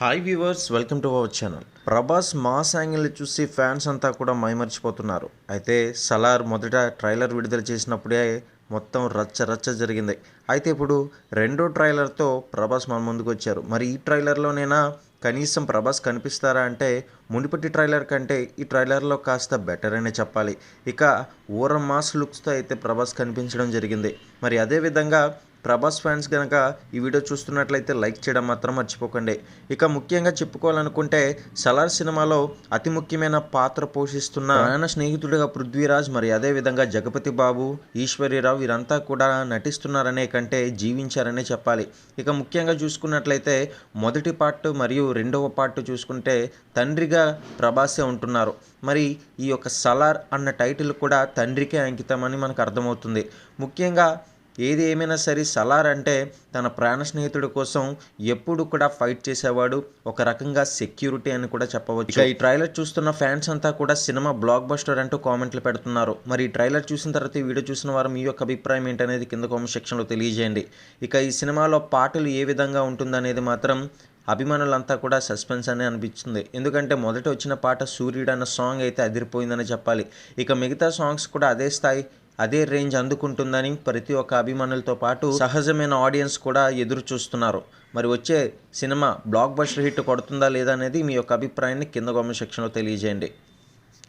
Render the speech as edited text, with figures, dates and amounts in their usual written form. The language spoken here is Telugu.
Hi viewers, welcome to our channel. Prabhas mass angle చూసి ఫ్యాన్స్ అంతా కూడా మైమర్చిపోతున్నారు. అయితే సలార్ మొదట ట్రైలర్ విడుదల చేసినప్పుడే మొత్తం రచ్చ రచ్చ జరిగింది. అయితే ఇప్పుడు రెండో ట్రైలర్తో ప్రభాస్ మన ముందుకు వచ్చారు. మరి ఈ ట్రైలర్లోనైనా కనీసం ప్రభాస్ కనిపిస్తారా అంటే మునుపటి ట్రైలర్ కంటే ఈ ట్రైలర్లో కాస్త బెటర్ అనే చెప్పాలి. ఇక ఊర మాస్ లుక్స్తో అయితే ప్రభాస్ కనిపించడం జరిగింది. మరి అదేవిధంగా ప్రభాస్ ఫ్యాన్స్ కనుక ఈ వీడియో చూస్తున్నట్లయితే లైక్ చేయడం మాత్రం మర్చిపోకండి. ఇక ముఖ్యంగా చెప్పుకోవాలనుకుంటే సలార్ సినిమాలో అతి ముఖ్యమైన పాత్ర పోషిస్తున్న ప్రాణ స్నేహితుడిగా పృథ్వీరాజ్, మరి అదేవిధంగా జగపతి బాబు, ఈశ్వరీరావు వీరంతా కూడా నటిస్తున్నారనే కంటే జీవించారనే చెప్పాలి. ఇక ముఖ్యంగా చూసుకున్నట్లయితే మొదటి పార్ట్ మరియు రెండవ పార్ట్ చూసుకుంటే తండ్రిగా ప్రభాసే ఉంటున్నారు. మరి ఈ యొక్క సలార్ అన్న టైటిల్ కూడా తండ్రికే అంకితమని మనకు అర్థమవుతుంది. ముఖ్యంగా ఏది ఏమైనా సరే సలార్ అంటే తన ప్రాణ స్నేహితుడి కోసం ఎప్పుడు కూడా ఫైట్ చేసేవాడు, ఒక రకంగా సెక్యూరిటీ అని కూడా చెప్పవచ్చు. ఇక ఈ ట్రైలర్ చూస్తున్న ఫ్యాన్స్ అంతా కూడా సినిమా బ్లాక్ బస్టర్ అంటూ కామెంట్లు పెడుతున్నారు. మరి ఈ ట్రైలర్ చూసిన తర్వాత ఈ వీడియో చూసిన వారు మీ యొక్క అభిప్రాయం ఏంటనేది కింద కామెంట్ సెక్షన్లో తెలియజేయండి. ఇక ఈ సినిమాలో పాటలు ఏ విధంగా ఉంటుందనేది మాత్రం అభిమానులంతా కూడా సస్పెన్స్ అనే అనిపించింది. ఎందుకంటే మొదట వచ్చిన పాట సూర్యుడు అన్న సాంగ్ అయితే అదిరిపోయిందని చెప్పాలి. ఇక మిగతా సాంగ్స్ కూడా అదే స్థాయి అదే రేంజ్ అందుకుంటుందని ప్రతి ఒక్క అభిమానులతో పాటు సహజమైన ఆడియన్స్ కూడా ఎదురు చూస్తున్నారు. మరి వచ్చే సినిమా బ్లాక్ బస్టర్ హిట్ కొడుతుందా లేదా అనేది మీ యొక్క అభిప్రాయాన్ని కింద కామెంట్ సెక్షన్లో తెలియజేయండి.